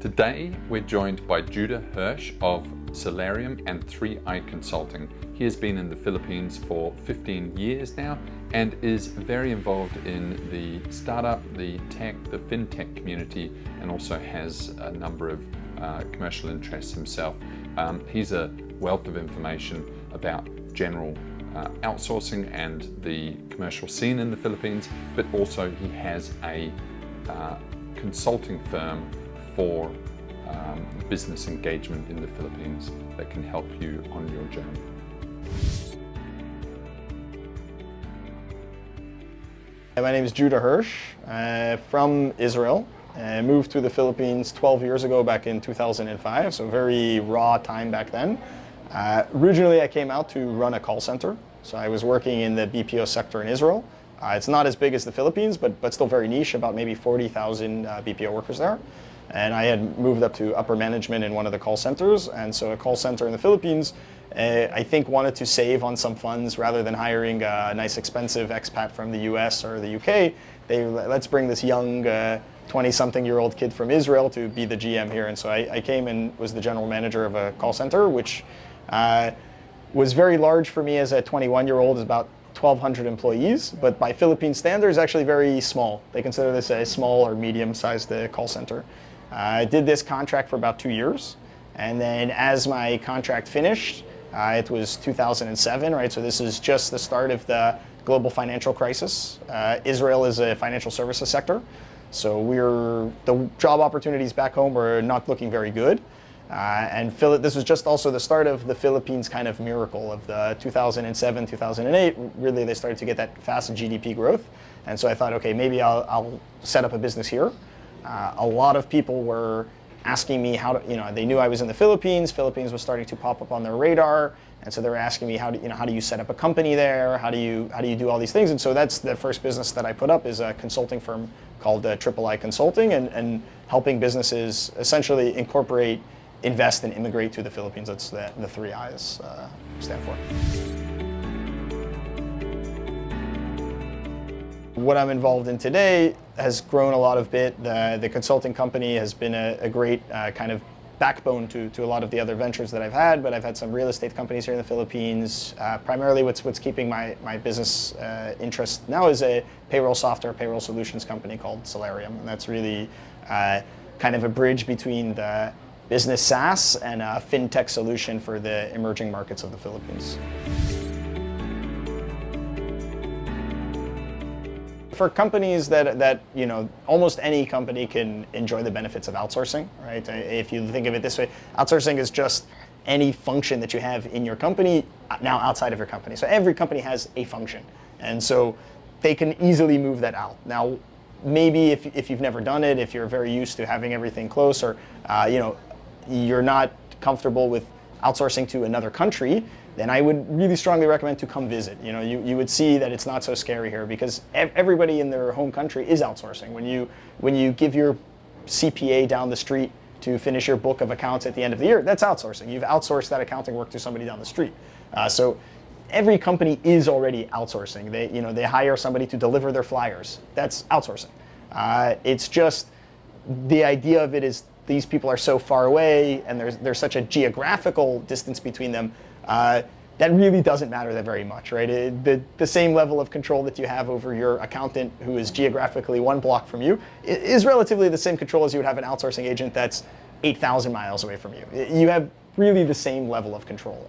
Today, we're joined by Judah Hirsch of Salarium and 3i Consulting. He has been in the Philippines for 15 years now and is very involved in the startup, the tech, the fintech community, and also has a number of commercial interests himself. He's a wealth of information about general outsourcing and the commercial scene in the Philippines, but also he has a consulting firm for business engagement in the Philippines that can help you on your journey. My name is Judah Hirsch from Israel. I moved to the Philippines 12 years ago back in 2005, so very raw time back then. Originally I came out to run a call center, so I was working in the BPO sector in Israel. It's not as big as the Philippines, but still very niche, about maybe 40,000 BPO workers there. And I had moved up to upper management in one of the call centers. And so a call center in the Philippines, I think wanted to save on some funds rather than hiring a nice expensive expat from the US or the UK. Let's bring this young 20-something-year-old kid from Israel to be the GM here. And so I came and was the general manager of a call center, which was very large for me as a 21-year-old, is about 1,200 employees, but by Philippine standards, actually very small. They consider this a small or medium-sized call center. I did this contract for about 2 years, and then as my contract finished, it was 2007, right? So this is just the start of the global financial crisis. Israel is a financial services sector, so the job opportunities back home were not looking very good. And this was just also the start of the Philippines kind of miracle of the 2007, 2008. Really, they started to get that fast GDP growth. And so I thought, okay, maybe I'll set up a business here. A lot of people were asking me how to, they knew I was in the Philippines. Philippines was starting to pop up on their radar. And so they were asking me, how do you set up a company there? How do you do all these things? And so that's the first business that I put up, is a consulting firm called 3i Consulting, and helping businesses essentially incorporate, invest, and immigrate to the Philippines. That's the 3 I's stand for. What I'm involved in today has grown a lot of bit. The consulting company has been a great kind of backbone to a lot of the other ventures that I've had, but I've had some real estate companies here in the Philippines. Primarily what's keeping my business interest now is a payroll solutions company called Salarium. And that's really kind of a bridge between the business SaaS and a fintech solution for the emerging markets of the Philippines. For companies that almost any company can enjoy the benefits of outsourcing, right? If you think of it this way, outsourcing is just any function that you have in your company now outside of your company. So every company has a function, and so they can easily move that out. Now, maybe if you've never done it, if you're very used to having everything close, or you're not comfortable with outsourcing to another country, then I would really strongly recommend to come visit. You would see that it's not so scary here, because everybody in their home country is outsourcing. When you give your CPA down the street to finish your book of accounts at the end of the year, that's outsourcing. You've outsourced that accounting work to somebody down the street. So every company is already outsourcing. They hire somebody to deliver their flyers. That's outsourcing. It's just the idea of it is these people are so far away, and there's such a geographical distance between them. That really doesn't matter that very much, right? The same level of control that you have over your accountant, who is geographically one block from you, is relatively the same control as you would have an outsourcing agent that's 8,000 miles away from you. You have really the same level of control.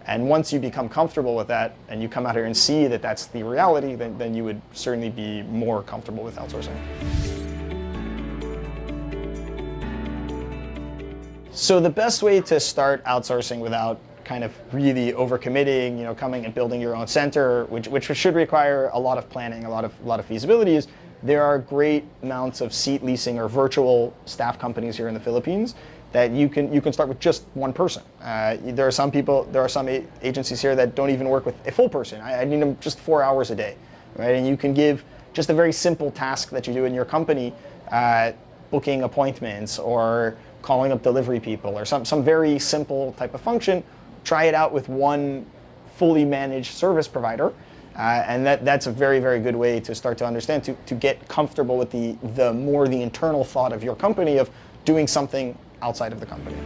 And once you become comfortable with that, and you come out here and see that that's the reality, then you would certainly be more comfortable with outsourcing. So the best way to start outsourcing without kind of really overcommitting, coming and building your own center, which should require a lot of planning, a lot of feasibility, is there are great amounts of seat leasing or virtual staff companies here in the Philippines that you can start with just one person. There are some agencies here that don't even work with a full person. I need them just 4 hours a day, right? And you can give just a very simple task that you do in your company, booking appointments or calling up delivery people, or some very simple type of function. Try it out with one fully managed service provider, and that's a very, very good way to start to understand, to get comfortable with the internal thought of your company of, doing something outside of the company.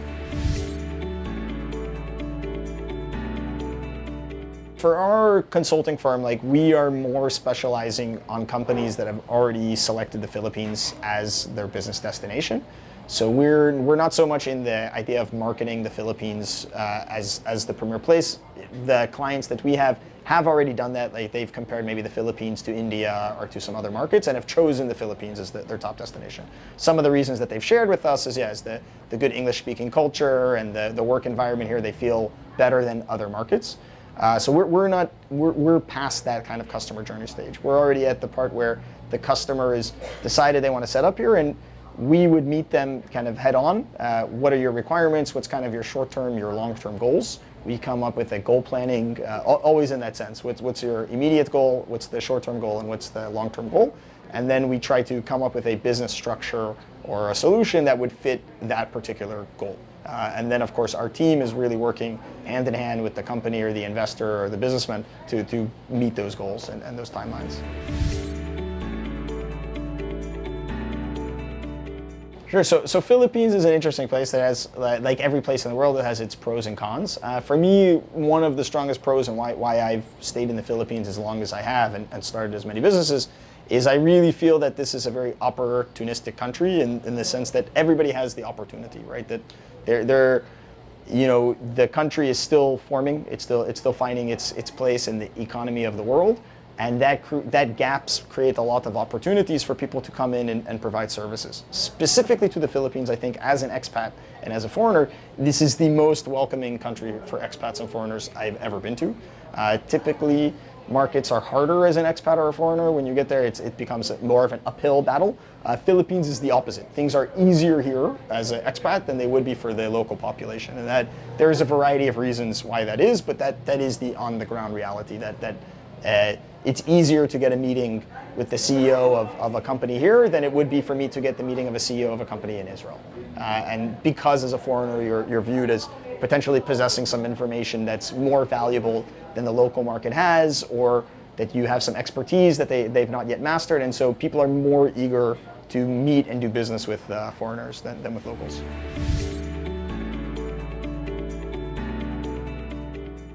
For our consulting firm, like, we are more specializing on companies that have already selected the Philippines as their business destination. So we're not so much in the idea of marketing the Philippines as the premier place. The clients that we have already done that. Like, they've compared maybe the Philippines to India or to some other markets and have chosen the Philippines as their top destination. Some of the reasons that they've shared with us is the good English-speaking culture and the work environment here. They feel better than other markets. So we're past that kind of customer journey stage. We're already at the part where the customer is decided they want to set up here, and we would meet them kind of head on. What are your requirements? What's kind of your short-term, your long-term goals? We come up with a goal planning, always in that sense. What's your immediate goal? What's the short-term goal? And what's the long-term goal? And then we try to come up with a business structure or a solution that would fit that particular goal. And then, of course, our team is really working hand in hand with the company or the investor or the businessman to meet those goals and those timelines. Sure. So Philippines is an interesting place that has, like every place in the world, that has its pros and cons. For me, one of the strongest pros and why I've stayed in the Philippines as long as I have and started as many businesses is I really feel that this is a very opportunistic country in the sense that everybody has the opportunity, right? That they're the country is still forming. It's still finding its place in the economy of the world. And that gaps create a lot of opportunities for people to come in and provide services. Specifically to the Philippines, I think as an expat and as a foreigner, this is the most welcoming country for expats and foreigners I've ever been to. Typically, markets are harder as an expat or a foreigner. When you get there, it becomes more of an uphill battle. Philippines is the opposite. Things are easier here as an expat than they would be for the local population. And that there's a variety of reasons why that is, but that is the on-the-ground reality that it's easier to get a meeting with the CEO of a company here than it would be for me to get the meeting of a CEO of a company in Israel. And because as a foreigner, you're viewed as potentially possessing some information that's more valuable than the local market has, or that you have some expertise that they've not yet mastered. And so people are more eager to meet and do business with foreigners than with locals.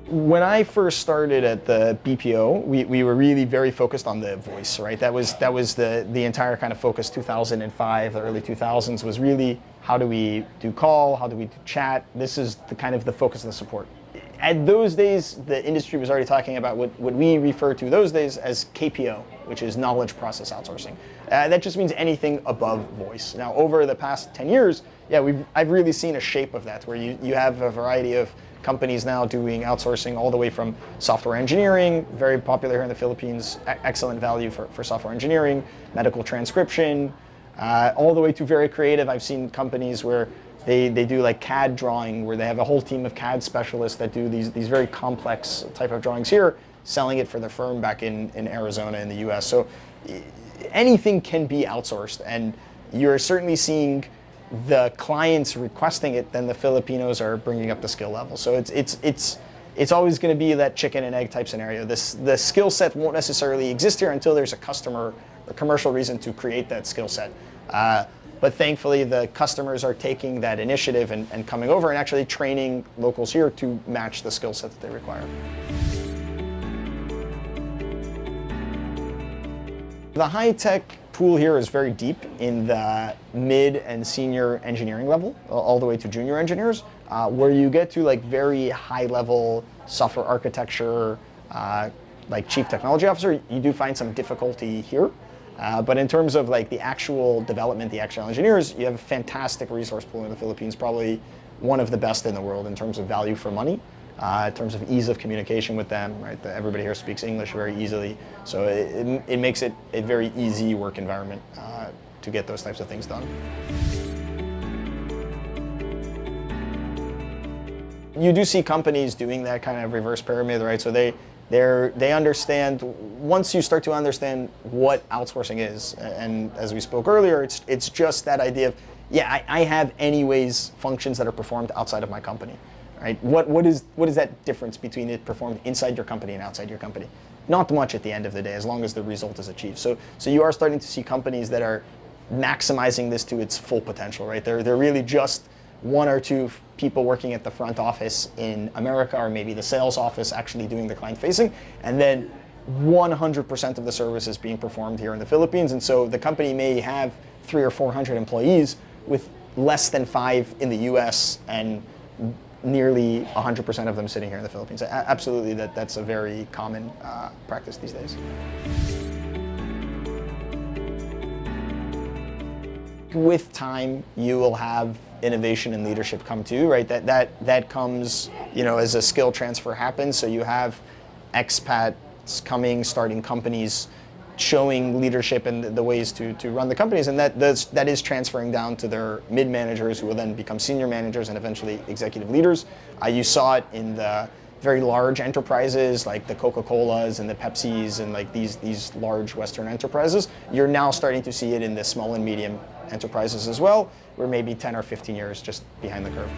When I first started at the BPO, we were really very focused on the voice, right? That was the entire kind of focus. 2005, the early 2000s was really how do we do call, how do we do chat. This is the kind of the focus of the support. At those days, the industry was already talking about what we refer to those days as KPO, which is knowledge process outsourcing. That just means anything above voice. Now, over the past 10 years, I've really seen a shape of that, where you have a variety of companies now doing outsourcing all the way from software engineering, very popular here in the Philippines, excellent value for software engineering, medical transcription, all the way to very creative. I've seen companies where they do like CAD drawing, where they have a whole team of CAD specialists that do these very complex type of drawings here, selling it for the firm back in Arizona in the US. So anything can be outsourced, and you're certainly seeing the clients requesting it, then the Filipinos are bringing up the skill level. So it's always going to be that chicken and egg type scenario. The skill set won't necessarily exist here until there's a customer or commercial reason to create that skill set. But thankfully, the customers are taking that initiative and coming over and actually training locals here to match the skill set that they require. The high-tech pool here is very deep in the mid and senior engineering level, all the way to junior engineers, where you get to like very high-level software architecture, like chief technology officer. You do find some difficulty here. But in terms of like the actual development, the actual engineers, you have a fantastic resource pool in the Philippines, probably one of the best in the world in terms of value for money, in terms of ease of communication with them, right? Everybody here speaks English very easily, so it makes it a very easy work environment to get those types of things done. You do see companies doing that kind of reverse pyramid, right? So they understand, once you start to understand what outsourcing is, and as we spoke earlier, it's just that idea of, I have anyways functions that are performed outside of my company, right? What is that difference between it performed inside your company and outside your company? Not much at the end of the day, as long as the result is achieved. So you are starting to see companies that are maximizing this to its full potential, right? They're really just one or two people working at the front office in America, or maybe the sales office actually doing the client facing, and then 100% of the service is being performed here in the Philippines. And so the company may have 300 or 400 employees with less than 5 in the US and nearly 100% of them sitting here in the Philippines. Absolutely, that's a very common practice these days. With time, you will have innovation and leadership come too, right? That comes, as a skill transfer happens. So you have expats coming, starting companies, showing leadership and the ways to run the companies, and that is transferring down to their mid-managers, who will then become senior managers and eventually executive leaders. You saw it in the very large enterprises like the Coca-Colas and the Pepsis and like these large Western enterprises. You're now starting to see it in the small and medium enterprises as well. We're maybe 10 or 15 years just behind the curve.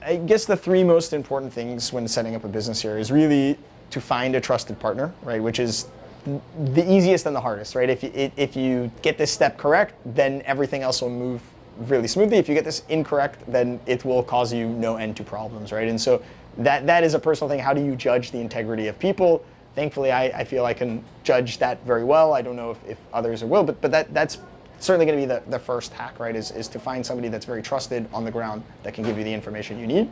I guess the 3 most important things when setting up a business here is really to find a trusted partner, right? Which is the easiest and the hardest, right? If you get this step correct, then everything else will move really smoothly. If you get this incorrect, then it will cause you no end to problems, right? And so that is a personal thing. How do you judge the integrity of people? Thankfully, I feel I can judge that very well. I don't know if others will, but that's certainly going to be the first hack, right, is to find somebody that's very trusted on the ground that can give you the information you need.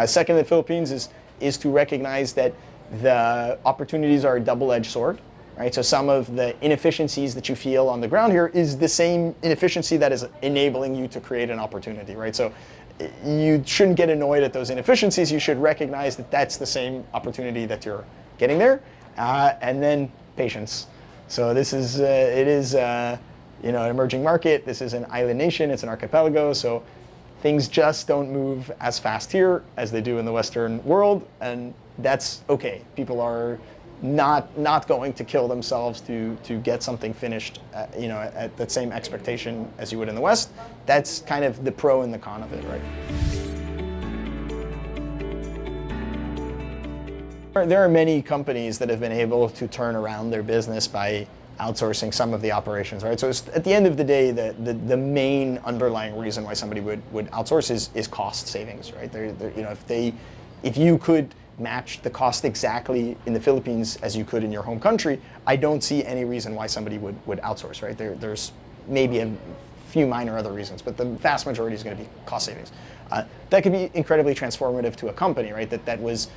Second, in the Philippines is to recognize that the opportunities are a double-edged sword, right? So some of the inefficiencies that you feel on the ground here is the same inefficiency that is enabling you to create an opportunity, right? So you shouldn't get annoyed at those inefficiencies. You should recognize that that's the same opportunity that you're getting there. And then patience. So this is, it is, an emerging market. This is an island nation. It's an archipelago. So things just don't move as fast here as they do in the Western world, and that's okay. People are not going to kill themselves to get something finished, at the same expectation as you would in the West. That's kind of the pro and the con of it, right? There are many companies that have been able to turn around their business by outsourcing some of the operations, right? So at the end of the day, the main underlying reason why somebody would outsource is cost savings, right? If you could match the cost exactly in the Philippines as you could in your home country, I don't see any reason why somebody would outsource, right? There's maybe a few minor other reasons, but the vast majority is going to be cost savings. That could be incredibly transformative to a company, right? That was,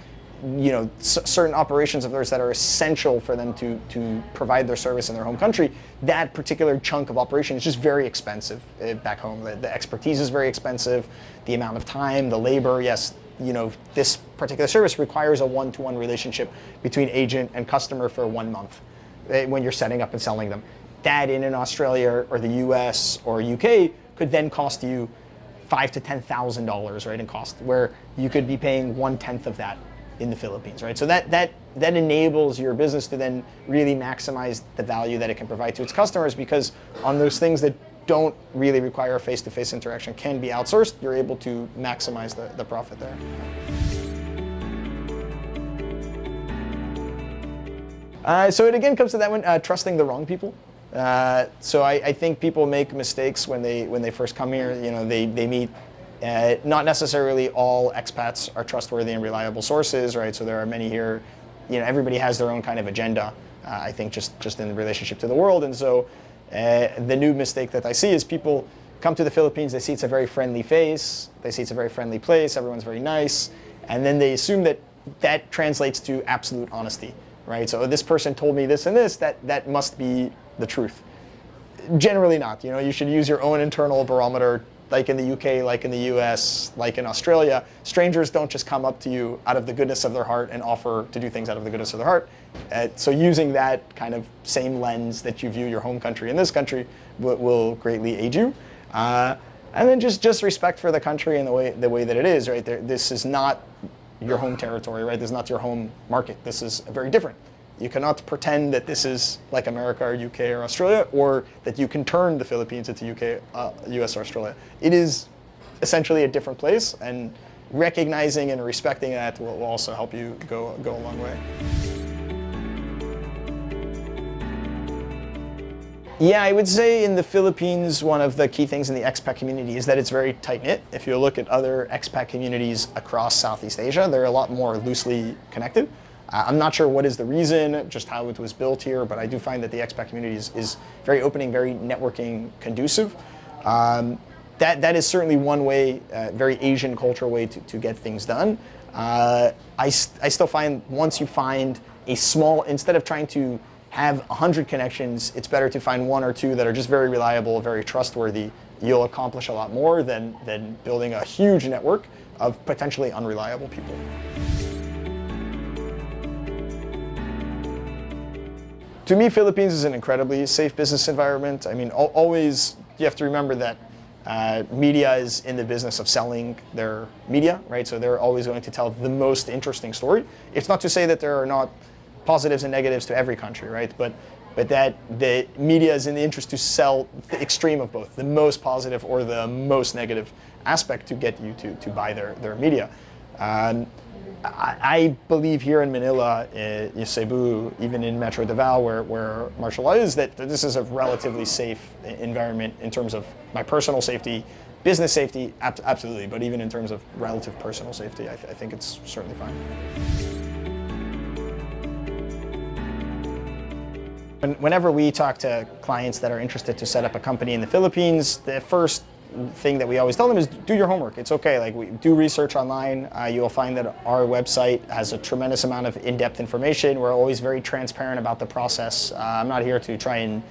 certain operations of theirs that are essential for them to provide their service in their home country. That particular chunk of operation is just very expensive back home. The expertise is very expensive. The amount of time, the labor, yes, this particular service requires a one-to-one relationship between agent and customer for 1 month when you're setting up and selling them. That in Australia or the US or UK could then cost you $5,000 to $10,000, right, in cost, where you could be paying 1/10 of that in the Philippines, right? So that enables your business to then really maximize the value that it can provide to its customers, because on those things that don't really require face-to-face interaction can be outsourced, you're able to maximize the profit there. So it again comes to that one, trusting the wrong people. So I think people make mistakes when they first come here. They meet. Not necessarily all expats are trustworthy and reliable sources, right? So there are many here. Everybody has their own kind of agenda. I think just in relationship to the world, and so the new mistake that I see is people come to the Philippines. They see it's a very friendly face. They see it's a very friendly place. Everyone's very nice, and then they assume that translates to absolute honesty, right? So this person told me this and this. That must be the truth. Generally not. You should use your own internal barometer. Like in the UK, like in the US, like in Australia, strangers don't just come up to you out of the goodness of their heart and offer to do things out of the goodness of their heart. So using that kind of same lens that you view your home country in this country will greatly aid you. And then just respect for the country and the way that it is, right? This is not your home territory, right? This is not your home market. This is very different. You cannot pretend that this is like America or UK or Australia, or that you can turn the Philippines into UK, US or Australia. It is essentially a different place, and recognizing and respecting that will also help you go a long way. Yeah, I would say in the Philippines, one of the key things in the expat community is that it's very tight-knit. If you look at other expat communities across Southeast Asia, they're a lot more loosely connected. I'm not sure what is the reason, just how it was built here, but I do find that the expat community is very opening, very networking conducive. That is certainly one way, very Asian cultural way to get things done. I still find once you find a small, instead of trying to have 100 connections, it's better to find one or two that are just very reliable, very trustworthy. You'll accomplish a lot more than building a huge network of potentially unreliable people. To me, Philippines is an incredibly safe business environment. I mean, always you have to remember that media is in the business of selling their media, right? So they're always going to tell the most interesting story. It's not to say that there are not positives and negatives to every country, right? But that the media is in the interest to sell the extreme of both, the most positive or the most negative aspect to get you to buy their media. I believe here in Manila, in Cebu, even in Metro Davao, where martial law is, that this is a relatively safe environment in terms of my personal safety, business safety, absolutely, but even in terms of relative personal safety, I think it's certainly fine. Whenever we talk to clients that are interested to set up a company in the Philippines, the first thing that we always tell them is do your homework. It's okay, like we do research online. You will find that our website has a tremendous amount of in-depth information. We're always very transparent about the process. I'm not here to try and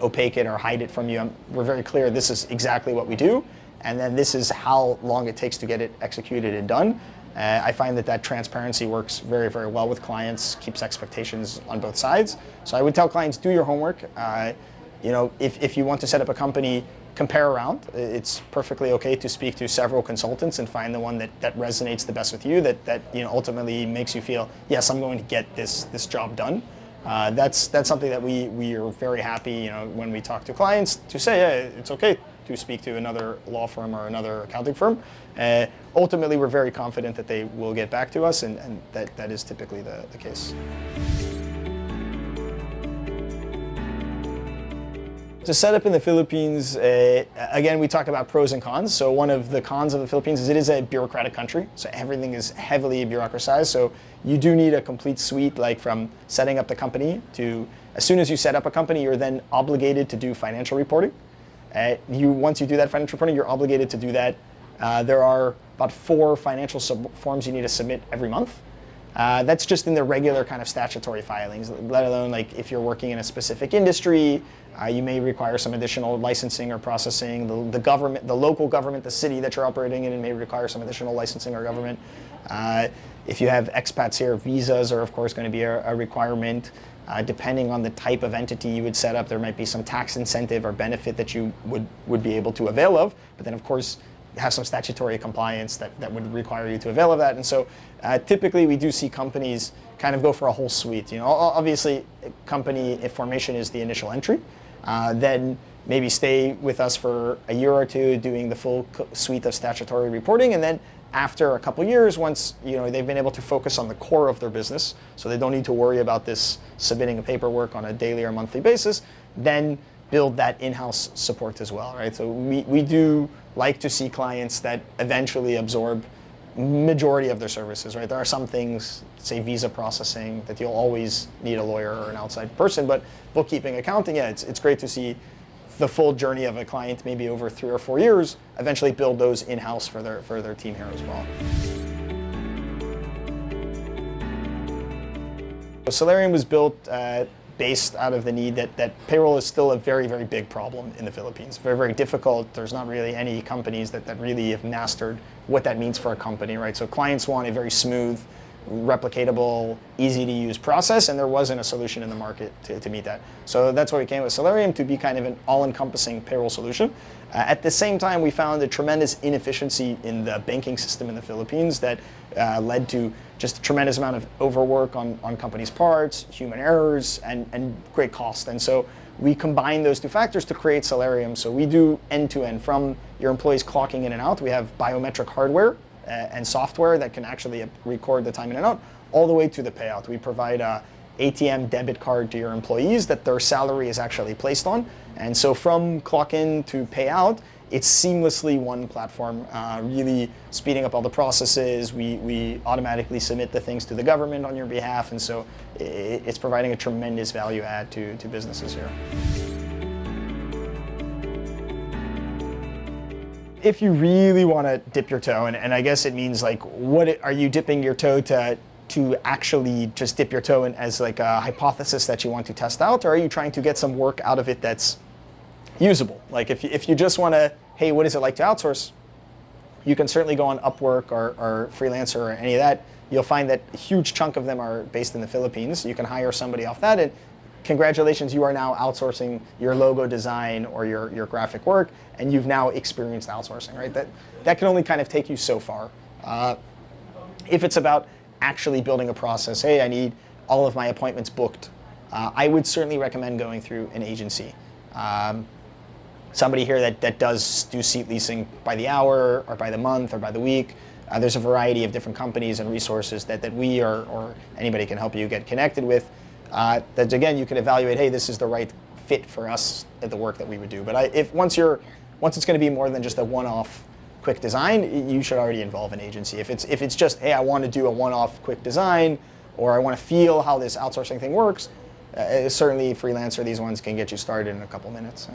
opaque it or hide it from you. We're very clear, this is exactly what we do, and then this is how long it takes to get it executed and done. I find that transparency works very, very well with clients, keeps expectations on both sides. So I would tell clients, do your homework. If you want to set up a company, compare around. It's perfectly okay to speak to several consultants and find the one that resonates the best with you, that ultimately makes you feel, yes, I'm going to get this job done. That's something that we are very happy, when we talk to clients, to say, yeah, it's okay to speak to another law firm or another accounting firm. Ultimately, we're very confident that they will get back to us, and that is typically the case. To set up in the Philippines, again, we talk about pros and cons. So one of the cons of the Philippines is it is a bureaucratic country. So everything is heavily bureaucratized. So you do need a complete suite, like from setting up the company to, as soon as you set up a company, you're then obligated to do financial reporting. Once you do that financial reporting, you're obligated to do that. There are about 4 financial forms you need to submit every month. That's just in the regular kind of statutory filings, let alone like if you're working in a specific industry, you may require some additional licensing or processing. The government, the local government, the city that you're operating in may require some additional licensing or government. If you have expats here, visas are of course going to be a requirement. Depending on the type of entity you would set up, there might be some tax incentive or benefit that you would be able to avail of. But then of course, have some statutory compliance that would require you to avail of that. And so typically we do see companies kind of go for a whole suite. Obviously company formation is the initial entry. Then maybe stay with us for a year or two doing the full suite of statutory reporting, and then after a couple years, once they've been able to focus on the core of their business, so they don't need to worry about this submitting paperwork on a daily or monthly basis, then build that in-house support as well, right? So we do like to see clients that eventually absorb majority of their services, right? There are some things, say visa processing, that you'll always need a lawyer or an outside person, but bookkeeping, accounting, yeah, it's great to see the full journey of a client, maybe over 3 or 4 years, eventually build those in-house for their team here as well. Salarium was built based out of the need that payroll is still a very, very big problem in the Philippines. Very, very difficult. There's not really any companies that really have mastered what that means for a company, right? So clients want a very smooth, replicatable, easy to use process, and there wasn't a solution in the market to meet that. So that's why we came with Salarium, to be kind of an all-encompassing payroll solution. At the same time, we found a tremendous inefficiency in the banking system in the Philippines that led to just a tremendous amount of overwork on companies' parts, human errors, and great cost. And so we combine those 2 factors to create Salarium. So we do end-to-end, from your employees clocking in and out. We have biometric hardware and software that can actually record the time in and out, all the way to the payout. We provide a ATM debit card to your employees that their salary is actually placed on. And so from clock in to pay out, it's seamlessly one platform, really speeding up all the processes. We automatically submit the things to the government on your behalf, and so it's providing a tremendous value add to businesses here. If you really want to dip your toe, and I guess it means like, what are you dipping your toe to actually just dip your toe in as like a hypothesis that you want to test out, or are you trying to get some work out of it that's usable? Like if you just want to, hey, what is it like to outsource? You can certainly go on Upwork or Freelancer or any of that. You'll find that a huge chunk of them are based in the Philippines. You can hire somebody off that, and congratulations, you are now outsourcing your logo design or your graphic work, and you've now experienced outsourcing, right? That can only kind of take you so far. If it's about actually building a process, hey, I need all of my appointments booked, I would certainly recommend going through an agency. Somebody here that does do seat leasing by the hour or by the month or by the week. There's a variety of different companies and resources that we or anybody can help you get connected with. That again, you can evaluate, hey, this is the right fit for us at the work that we would do. But once it's going to be more than just a one-off quick design, you should already involve an agency. If it's just, hey, I want to do a one-off quick design, or I want to feel how this outsourcing thing works, certainly Freelancer, these ones can get you started in a couple minutes.